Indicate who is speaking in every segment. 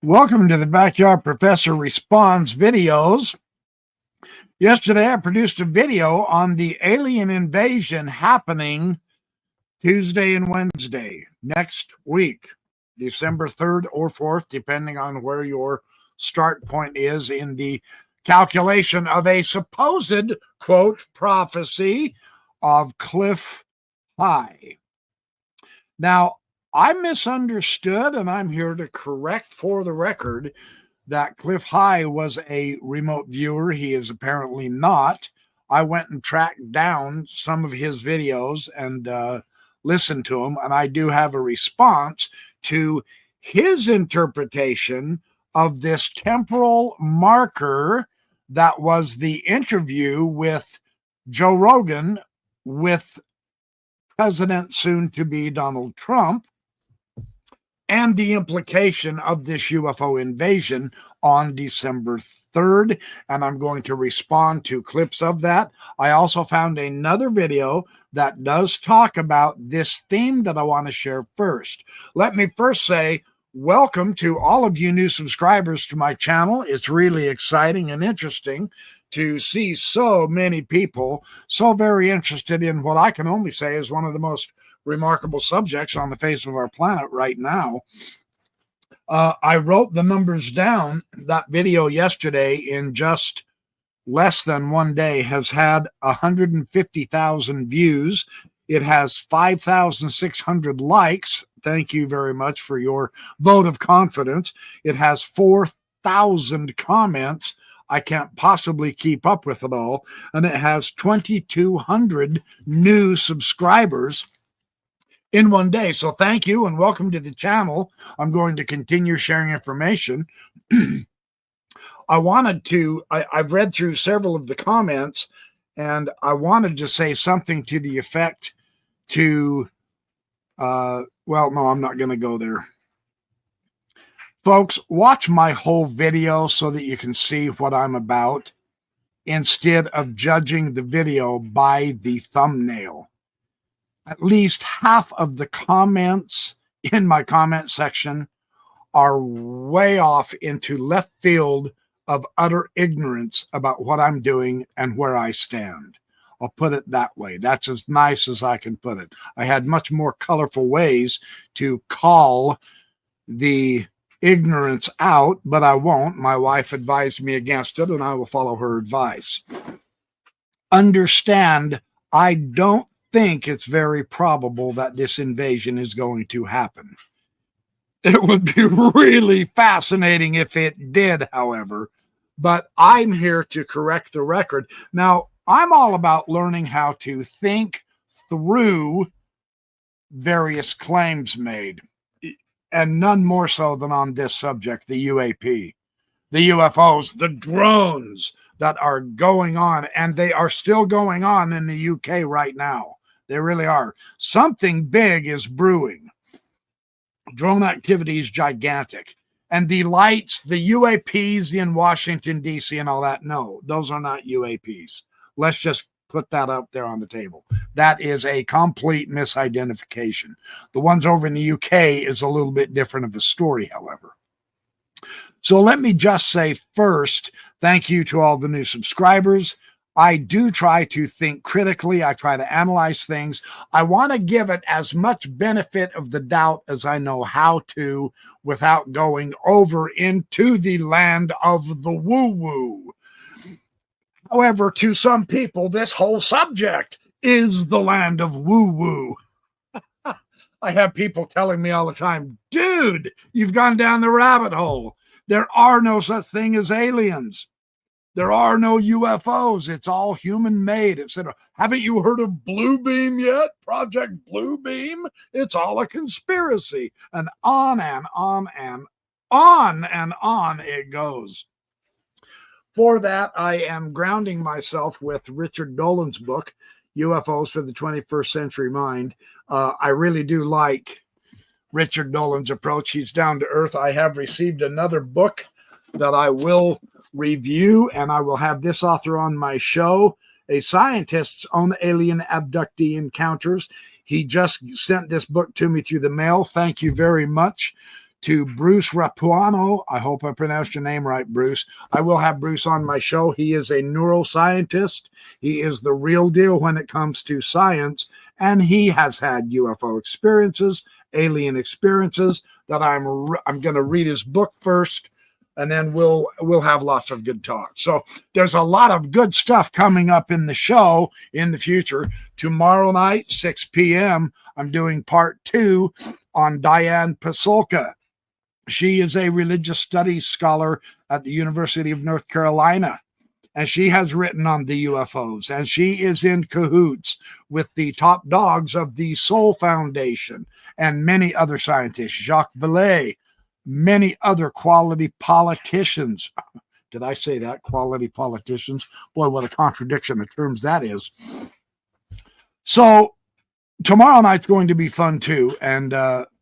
Speaker 1: Welcome to the Backyard Professor Responds videos. Yesterday, I produced a video on the alien invasion happening Tuesday and Wednesday next week, December 3rd or 4th, depending on where your start point is in the calculation of a supposed, quote, prophecy of Clif High. Now, I misunderstood, and I'm here to correct for the record that Clif High was a remote viewer. He is apparently not. I went and tracked down some of his videos and listened to them, and I do have a response to his interpretation of this temporal marker that was the interview with Joe Rogan with President soon-to-be Donald Trump, and the implication of this UFO invasion on December 3rd, and I'm going to respond to clips of that. I also found another video that does talk about this theme that I want to share first. Let me first say welcome to all of you new subscribers to my channel. It's really exciting and interesting to see so many people so very interested in what I can only say is one of the most remarkable subjects on the face of our planet right now. I wrote the numbers down. That video yesterday, in just less than one day, has had 150,000 views. It has 5,600 likes. Thank you very much for your vote of confidence. It has 4,000 comments. I can't possibly keep up with it all. And it has 2,200 new subscribers in one day. So thank you and welcome to the channel. I'm going to continue sharing information. I've read through several of the comments, and I wanted to say something to the effect to, well, no, I'm not going to go there. Folks, watch my whole video so that you can see what I'm about instead of judging the video by the thumbnail. At least half of the comments in my comment section are way off into left field of utter ignorance about what I'm doing and where I stand. I'll put it that way. That's as nice as I can put it. I had much more colorful ways to call the ignorance out, but I won't. My wife advised me against it, and I will follow her advice. Understand, I don't think it's very probable that this invasion is going to happen. It would be really fascinating if it did, however, but I'm here to correct the record. Now, I'm all about learning how to think through various claims made, and none more so than on this subject, the UAP, the UFOs, the drones that are going on, and they are still going on in the UK right now. They really are. Something big is brewing. Drone activity is gigantic. And the lights, the UAPs in Washington, D.C. and all that, no, those are not UAPs. Let's just put that up there on the table. That is a complete misidentification. The ones over in the UK is a little bit different of a story, however. So let me just say first, thank you to all the new subscribers. I do try to think critically. I try to analyze things. I want to give it as much benefit of the doubt as I know how to without going over into the land of the woo-woo. However, to some people, this whole subject is the land of woo-woo. I have people telling me all the time, dude, you've gone down the rabbit hole. There are no such thing as aliens. There are no UFOs. It's all human-made, etc. Haven't you heard of Blue Beam yet? Project Blue Beam? It's all a conspiracy. And on and on and on and on it goes. For that, I am grounding myself with Richard Dolan's book, UFOs for the 21st Century Mind. I really do like Richard Dolan's approach. He's down to earth. I have received another book that I will review, and I will have this author on my show, a scientist's own alien abductee encounters. He just sent this book to me through the mail. Thank you very much to Bruce Rapuano. I hope I pronounced your name right, Bruce. I will have Bruce on my show. He is a neuroscientist. He is the real deal when it comes to science, and he has had UFO experiences, alien experiences. That I'm going to read his book first, and then we'll have lots of good talk. So there's a lot of good stuff coming up in the show in the future. Tomorrow night, 6 p.m., I'm doing part 2 on Diane Pasulka. She is a religious studies scholar at the University of North Carolina, and she has written on the UFOs, and she is in cahoots with the top dogs of the Soul Foundation and many other scientists, Jacques Vallée, many other quality politicians. Did I say that? Quality politicians? Boy, what a contradiction of terms that is. So tomorrow night's going to be fun too, and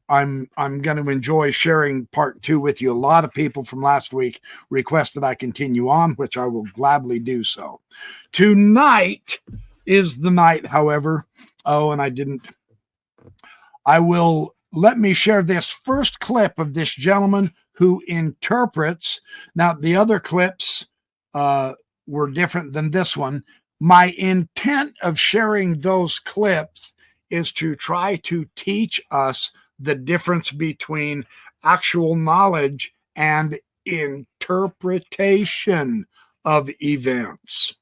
Speaker 1: I'm going to enjoy sharing part 2 with you. A lot of people from last week requested I continue on, which I will gladly do so. Tonight is the night, however. Oh, and let me share this first clip of this gentleman who interprets. Now, the other clips were different than this one. My intent of sharing those clips is to try to teach us the difference between actual knowledge and interpretation of events.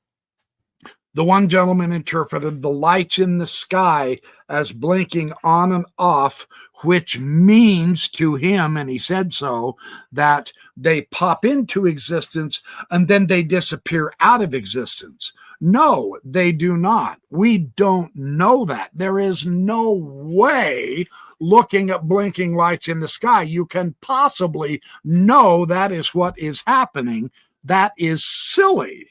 Speaker 1: The one gentleman interpreted the lights in the sky as blinking on and off, which means to him, and he said so, that they pop into existence and then they disappear out of existence. No, they do not. We don't know that. There is no way, looking at blinking lights in the sky, you can possibly know that is what is happening. That is silly.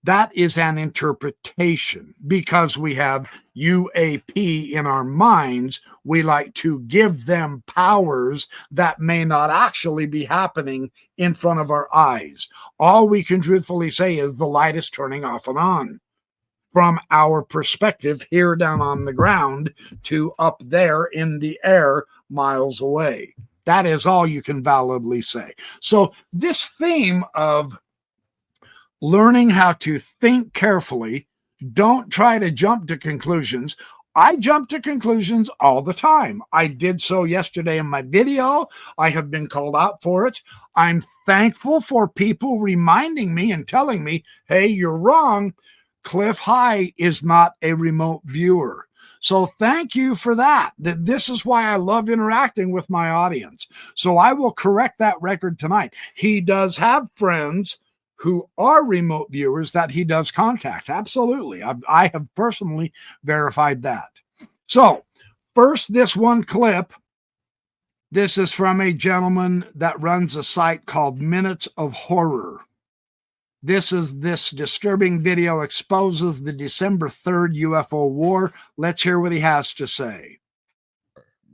Speaker 1: That is an interpretation. Because we have UAP in our minds, we like to give them powers that may not actually be happening in front of our eyes. All we can truthfully say is the light is turning off and on from our perspective here down on the ground to up there in the air miles away. That is all you can validly say. So this theme of learning how to think carefully, don't try to jump to conclusions. I jump to conclusions all the time. I did so yesterday in my video. I have been called out for it. I'm thankful for people reminding me and telling me, hey, you're wrong. Clif High is not a remote viewer. So thank you for that. This is why I love interacting with my audience. So I will correct that record tonight. He does have friends who are remote viewers that he does contact. Absolutely. I have personally verified that. So first, this one clip. This is from a gentleman that runs a site called Minutes of Horror. This disturbing video exposes the December 3rd UFO war. Let's hear what he has to say.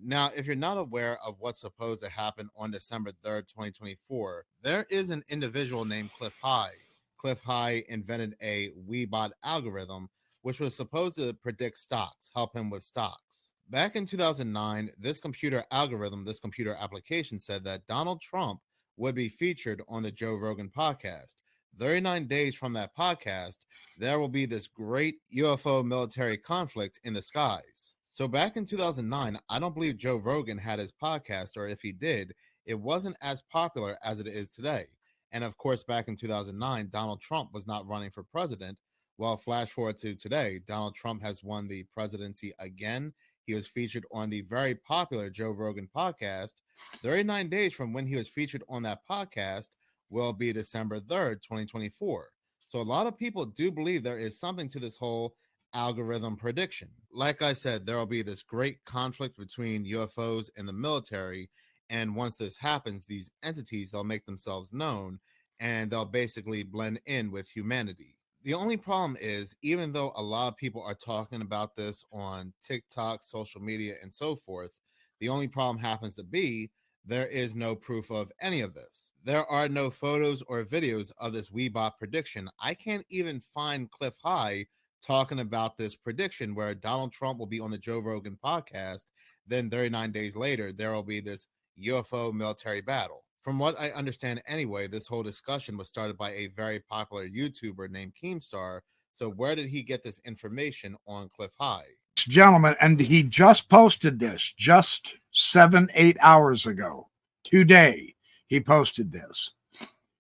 Speaker 2: Now, if you're not aware of what's supposed to happen on December 3rd, 2024, there is an individual named Clif High. Clif High invented a Weebot algorithm, which was supposed to predict stocks, help him with stocks. Back in 2009, this computer algorithm, this computer application said that Donald Trump would be featured on the Joe Rogan podcast. 39 days from that podcast, there will be this great UFO military conflict in the skies. So back in 2009, I don't believe Joe Rogan had his podcast, or if he did, it wasn't as popular as it is today. And of course, back in 2009, Donald Trump was not running for president. Well, flash forward to today, Donald Trump has won the presidency again. He was featured on the very popular Joe Rogan podcast. 39 days from when he was featured on that podcast will be December 3rd, 2024. So a lot of people do believe there is something to this whole algorithm prediction. Like I said, there will be this great conflict between UFOs and the military. And once this happens, these entities, they'll make themselves known and they'll basically blend in with humanity. The only problem is, even though a lot of people are talking about this on TikTok, social media, and so forth, the only problem happens to be there is no proof of any of this. There are no photos or videos of this Weebot prediction. I can't even find Clif High talking about this prediction where Donald Trump will be on the Joe Rogan podcast. Then 39 days later, there will be this UFO military battle. From what I understand anyway, this whole discussion was started by a very popular YouTuber named Keemstar. So where did he get this information on Clif High?
Speaker 1: Gentlemen, and he just posted this just 7-8 hours ago. Today, he posted this.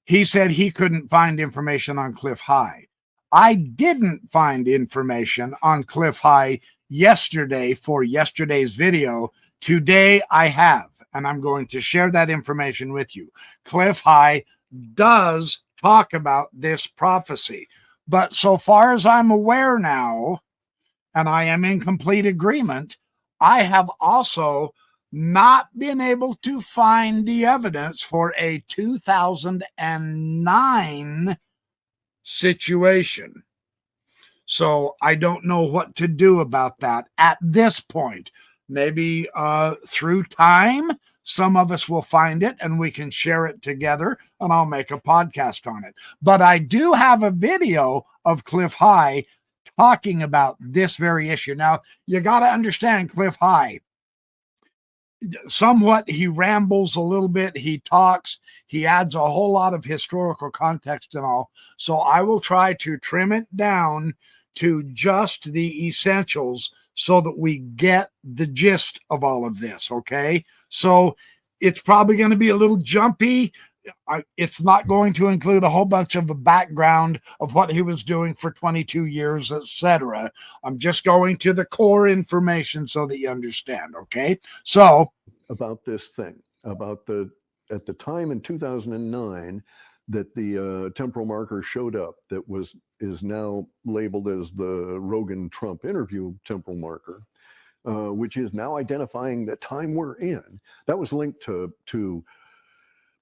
Speaker 1: He said he couldn't find information on Clif High. I didn't find information on Clif High yesterday for yesterday's video. Today I have, and I'm going to share that information with you. Clif High does talk about this prophecy, but so far as I'm aware now, and I am in complete agreement, I have also not been able to find the evidence for a 2009 situation. So I don't know what to do about that at this point. Maybe through time, some of us will find it and we can share it together and I'll make a podcast on it. But I do have a video of Clif High talking about this very issue. Now, you got to understand Clif High. Somewhat, he rambles a little bit. He talks. He adds a whole lot of historical context and all. So I will try to trim it down to just the essentials so that we get the gist of all of this, okay? So it's probably going to be a little jumpy. It's not going to include a whole bunch of the background of what he was doing for 22 years, etc. I'm just going to the core information so that you understand, okay? So
Speaker 3: about this thing, about at the time in 2009 that the temporal marker showed up that is now labeled as the Rogan-Trump interview temporal marker, which is now identifying the time we're in. That was linked to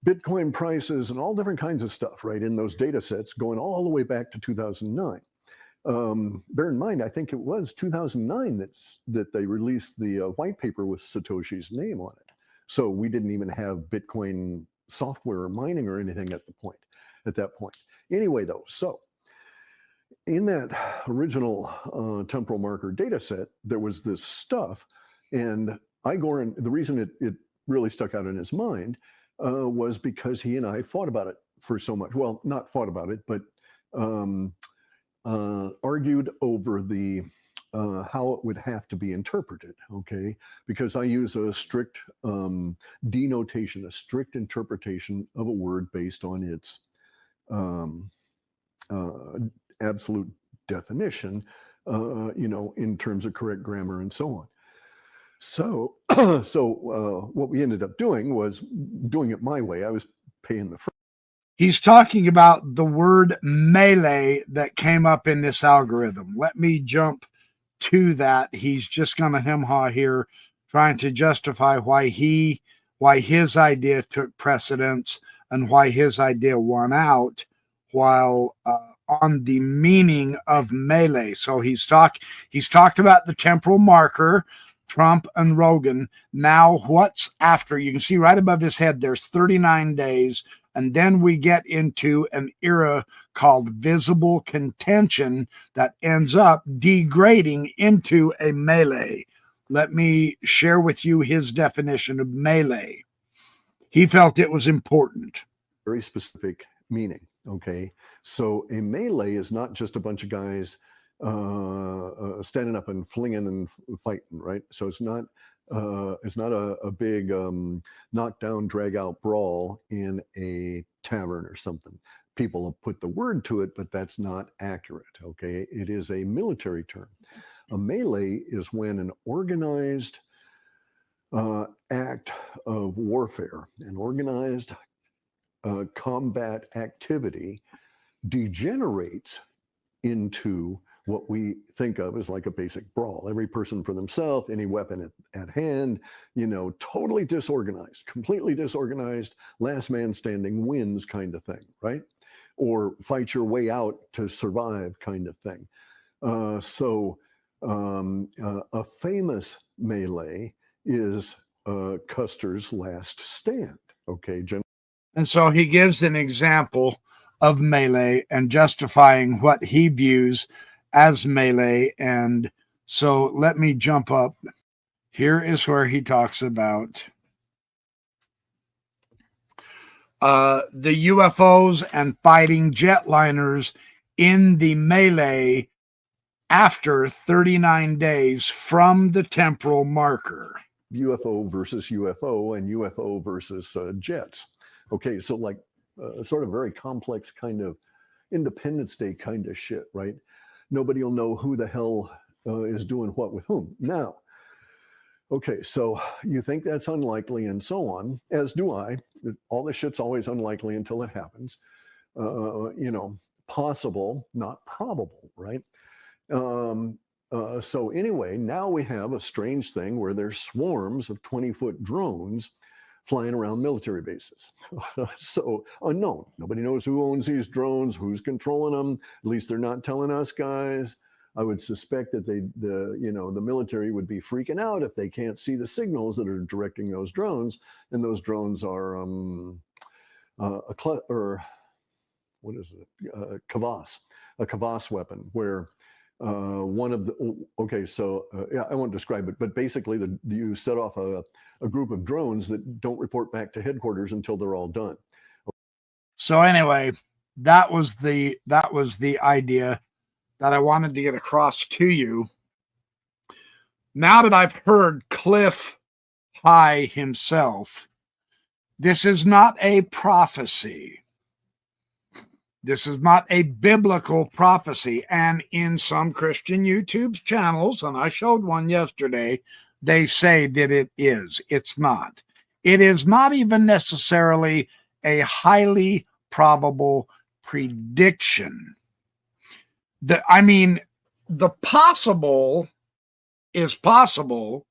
Speaker 3: Bitcoin prices and all different kinds of stuff, right, in those data sets going all the way back to 2009. Bear in mind, I think it was 2009 that they released the white paper with Satoshi's name on it. So we didn't even have Bitcoin software or mining or anything at that point. Anyway, though, so in that original temporal marker data set, there was this stuff, and Igor, and the reason it really stuck out in his mind was because he and I fought about it for so much. Well, not fought about it, but argued over the how it would have to be interpreted, okay? Because I use a strict denotation, a strict interpretation of a word based on its absolute definition, in terms of correct grammar and so on. So, what we ended up doing was doing it my way. I was paying the.
Speaker 1: He's talking about the word melee that came up in this algorithm. Let me jump to that. He's just going to hem-haw here, trying to justify why his idea took precedence and why his idea won out, while on the meaning of melee. So he's talked about the temporal marker, Trump and Rogan. Now what's after? You can see right above his head, there's 39 days. And then we get into an era called visible contention that ends up degrading into a melee. Let me share with you his definition of melee. He felt it was important.
Speaker 3: Very specific meaning, okay? So a melee is not just a bunch of guys standing up and flinging and fighting, right? So it's not a big knockdown, drag out brawl in a tavern or something. People have put the word to it, but that's not accurate, okay? It is a military term. A melee is when an organized act of warfare, an organized combat activity degenerates into what we think of as like a basic brawl. Every person for themselves, any weapon at hand, totally disorganized, completely disorganized, last man standing wins kind of thing, right? Or fight your way out to survive kind of thing. So a famous melee is Custer's Last Stand, okay?
Speaker 1: And so he gives an example of melee and justifying what he views as melee. And so let me jump up. Here is where he talks about the UFOs and fighting jetliners in the melee after 39 days from the temporal marker.
Speaker 3: UFO versus UFO and UFO versus jets. Okay, so like sort of very complex kind of Independence Day kind of shit, right? Nobody will know who the hell is doing what with whom. Now, okay, so you think that's unlikely and so on, as do I. All this shit's always unlikely until it happens. Possible, not probable, right? So anyway, now we have a strange thing where there's swarms of 20-foot drones flying around military bases. So unknown. Nobody knows who owns these drones, who's controlling them. At least they're not telling us guys. I would suspect that the military would be freaking out if they can't see the signals that are directing those drones. And those drones are a Kavas weapon, where one of the, okay, so I won't describe it, but basically you set off a group of drones that don't report back to headquarters until they're all done.
Speaker 1: So anyway, that was the idea that I wanted to get across to you. Now that I've heard Clif High himself, this is not a prophecy. This is not a biblical prophecy. And in some Christian YouTube channels, and I showed one yesterday, they say that it is. It's not. It is not even necessarily a highly probable prediction. The possible is possible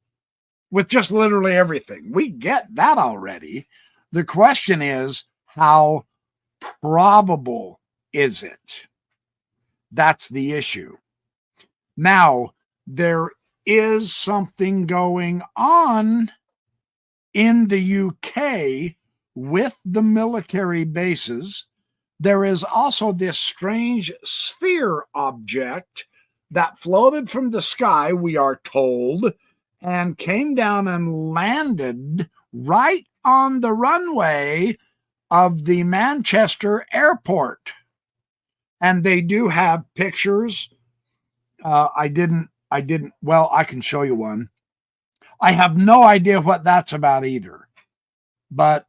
Speaker 1: with just literally everything. We get that already. The question is, how probable is it? That's the issue. Now, there is something going on in the UK with the military bases. There is also this strange sphere object that floated from the sky, we are told, and came down and landed right on the runway of the Manchester airport. And they do have pictures. I can show you one. I have no idea what that's about either. But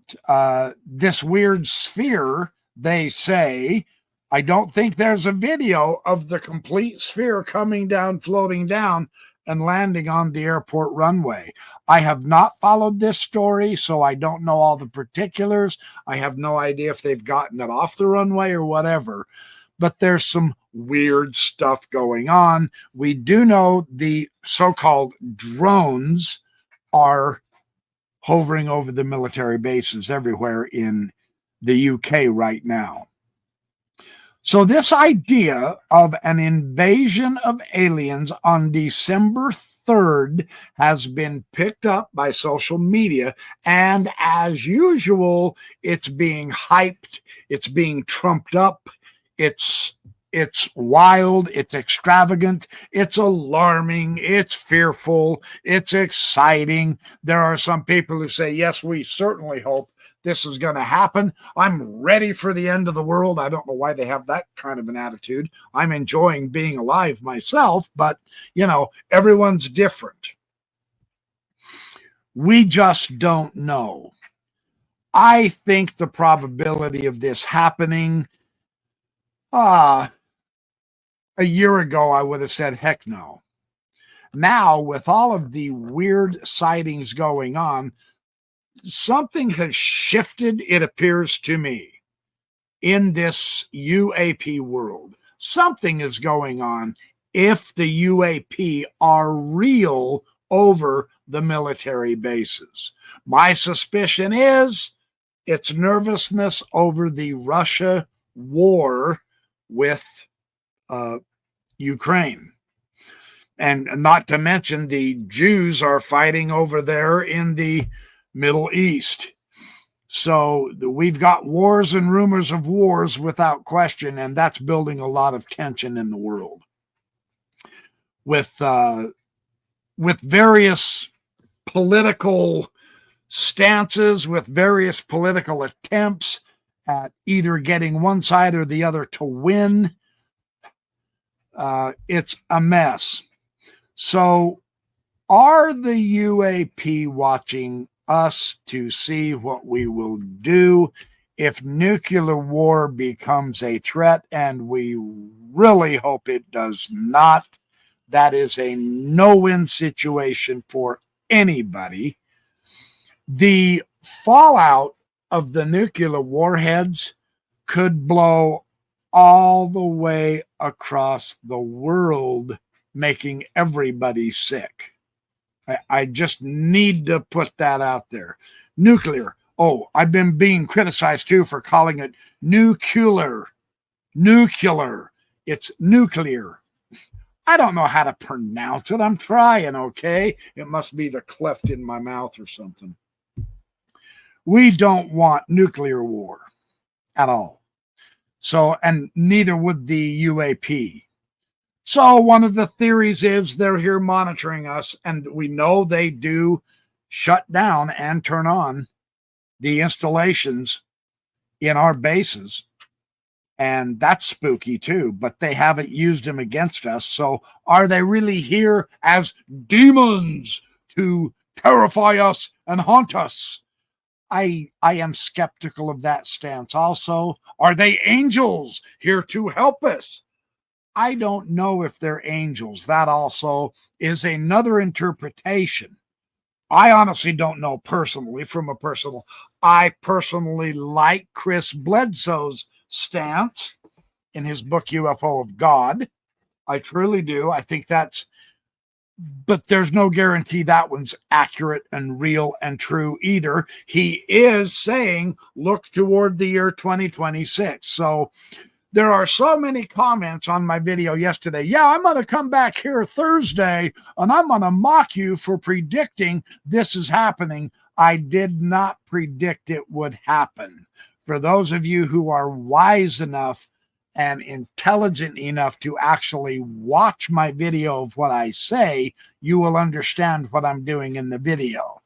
Speaker 1: this weird sphere, they say, I don't think there's a video of the complete sphere coming down, floating down, and landing on the airport runway. I have not followed this story, so I don't know all the particulars. I have no idea if they've gotten it off the runway or whatever. But there's some weird stuff going on. We do know the so-called drones are hovering over the military bases everywhere in the UK right now. So this idea of an invasion of aliens on December 3rd has been picked up by social media, and as usual, it's being hyped, it's being trumped up, it's wild, it's extravagant, it's alarming, it's fearful, it's exciting. There are some people who say, yes, we certainly hope this is going to happen. I'm ready for the end of the world. I don't know why they have that kind of an attitude. I'm enjoying being alive myself, but, everyone's different. We just don't know. I think the probability of this happening, a year ago, I would have said, heck no. Now, with all of the weird sightings going on, something has shifted, it appears to me, in this UAP world. Something is going on if the UAP are real over the military bases. My suspicion is it's nervousness over the Russia war with Ukraine. And not to mention the Jews are fighting over there in the Middle East. So we've got wars and rumors of wars without question, and that's building a lot of tension in the world. With various political stances, with various political attempts at either getting one side or the other to win. It's a mess. So are the UAP watching us to see what we will do if nuclear war becomes a threat? And we really hope it does not. That is a no-win situation for anybody. The fallout of the nuclear warheads could blow all the way across the world, making everybody sick. I just need to put that out there. Nuclear. Oh, I've been being criticized too for calling it nuclear. Nuclear. It's nuclear. I don't know how to pronounce it. I'm trying, okay? It must be the cleft in my mouth or something. We don't want nuclear war at all. So, and neither would the UAP. So one of the theories is they're here monitoring us, and we know they do shut down and turn on the installations in our bases. And that's spooky too, but they haven't used them against us. So are they really here as demons to terrify us and haunt us? I am skeptical of that stance also. Are they angels here to help us? I don't know if they're angels. That also is another interpretation. I honestly don't know personally from a personal. I personally like Chris Bledsoe's stance in his book UFO of God. I truly do. I think that's, but there's no guarantee that one's accurate and real and true either. He is saying, look toward the year 2026. So there are so many comments on my video yesterday. Yeah, I'm going to come back here Thursday and I'm going to mock you for predicting this is happening. I did not predict it would happen. For those of you who are wise enough and intelligent enough to actually watch my video of what I say, you will understand what I'm doing in the video.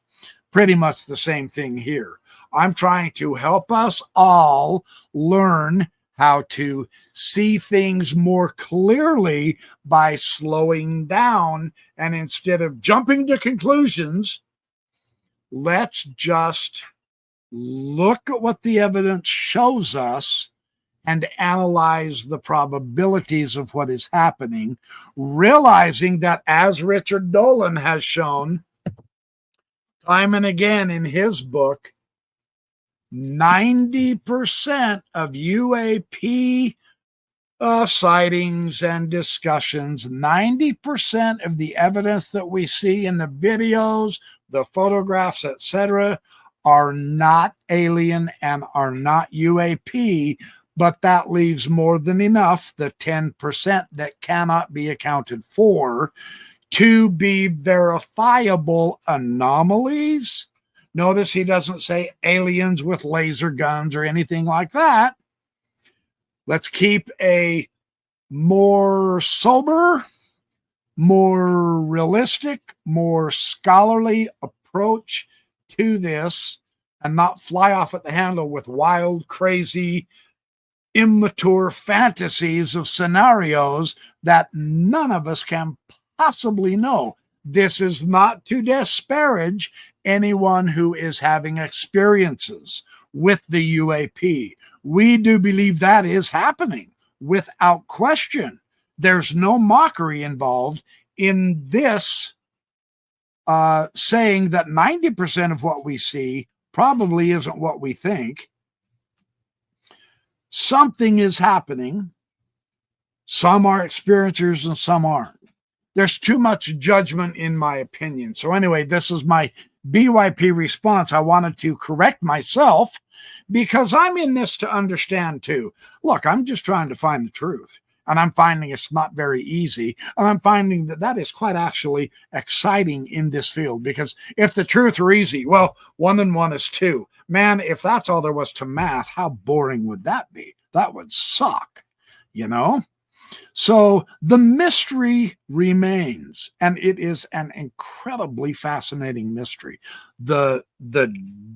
Speaker 1: Pretty much the same thing here. I'm trying to help us all learn how to see things more clearly by slowing down. And instead of jumping to conclusions, let's just look at what the evidence shows us and analyze the probabilities of what is happening, realizing that, as Richard Dolan has shown time and again in his book, 90% of UAP sightings and discussions, 90% of the evidence that we see in the videos, the photographs, etc., are not alien and are not UAP, but that leaves more than enough, the 10% that cannot be accounted for, to be verifiable anomalies. Notice he doesn't say aliens with laser guns or anything like that. Let's keep a more sober, more realistic, more scholarly approach to this and not fly off at the handle with wild, crazy, immature fantasies of scenarios that none of us can possibly know. This is not to disparage anyone who is having experiences with the UAP. We do believe that is happening without question. There's no mockery involved in this saying that 90% of what we see probably isn't what we think. Something is happening. Some are experiencers and some aren't. There's too much judgment in my opinion. So anyway, this is my BYP response. I wanted to correct myself because I'm in this to understand too. Look, I'm just trying to find the truth. And I'm finding it's not very easy. And I'm finding that that is quite actually exciting in this field, because if the truth were easy, well, 1 and 1 is 2. Man, if that's all there was to math, how boring would that be? That would suck, you know? So the mystery remains, and it is an incredibly fascinating mystery. The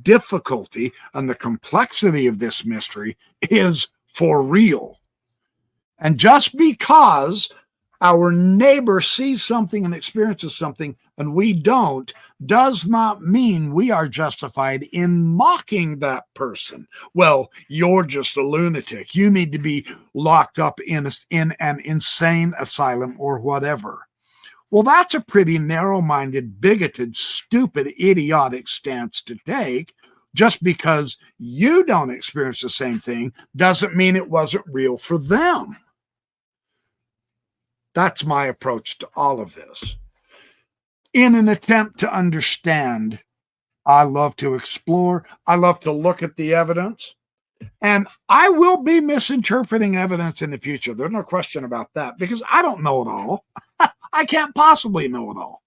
Speaker 1: difficulty and the complexity of this mystery is for real. And just because our neighbor sees something and experiences something and we don't, does not mean we are justified in mocking that person. Well, you're just a lunatic. You need to be locked up in an insane asylum or whatever. Well, that's a pretty narrow-minded, bigoted, stupid, idiotic stance to take. Just because you don't experience the same thing doesn't mean it wasn't real for them. That's my approach to all of this. In an attempt to understand, I love to explore. I love to look at the evidence. And I will be misinterpreting evidence in the future. There's no question about that, because I don't know it all. I can't possibly know it all.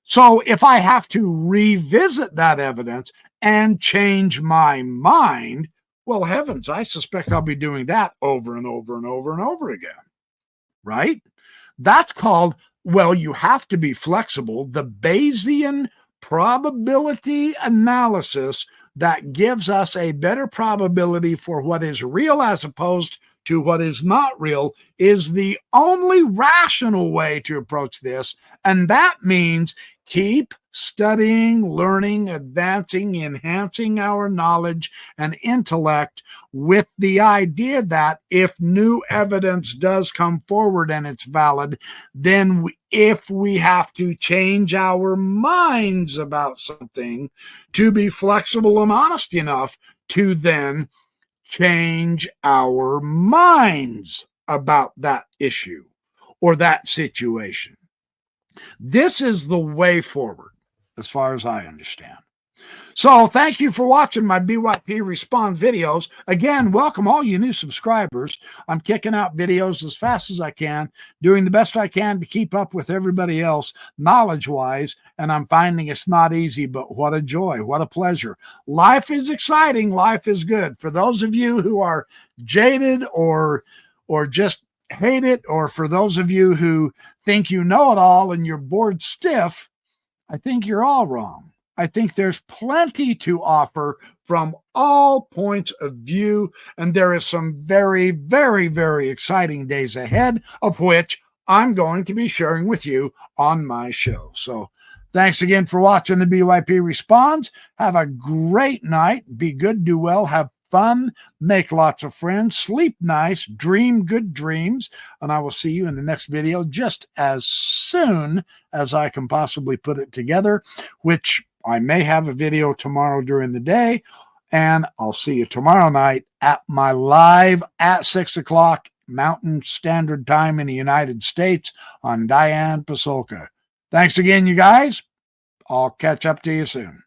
Speaker 1: So if I have to revisit that evidence and change my mind, well, heavens, I suspect I'll be doing that over and over and over and over again. Right? That's called, well, you have to be flexible. The Bayesian probability analysis that gives us a better probability for what is real as opposed to what is not real is the only rational way to approach this. And that means keep studying, learning, advancing, enhancing our knowledge and intellect with the idea that if new evidence does come forward and it's valid, then if we have to change our minds about something, to be flexible and honest enough to then change our minds about that issue or that situation. This is the way forward, as far as I understand. So thank you for watching my BYP Responds videos. Again, welcome all you new subscribers. I'm kicking out videos as fast as I can, doing the best I can to keep up with everybody else knowledge-wise, and I'm finding it's not easy, but what a joy, what a pleasure. Life is exciting, life is good. For those of you who are jaded or just hate it, or for those of you who think you know it all and you're bored stiff, I think you're all wrong. I think there's plenty to offer from all points of view, and there is some very, very, very exciting days ahead, of which I'm going to be sharing with you on my show. So thanks again for watching the BYP Responds. Have a great night. Be good, do well, have fun, make lots of friends, sleep nice, dream good dreams, and I will see you in the next video just as soon as I can possibly put it together, which I may have a video tomorrow during the day, and I'll see you tomorrow night at my live at 6 o'clock Mountain Standard Time in the United States on Diane Pasolka. Thanks again, you guys. I'll catch up to you soon.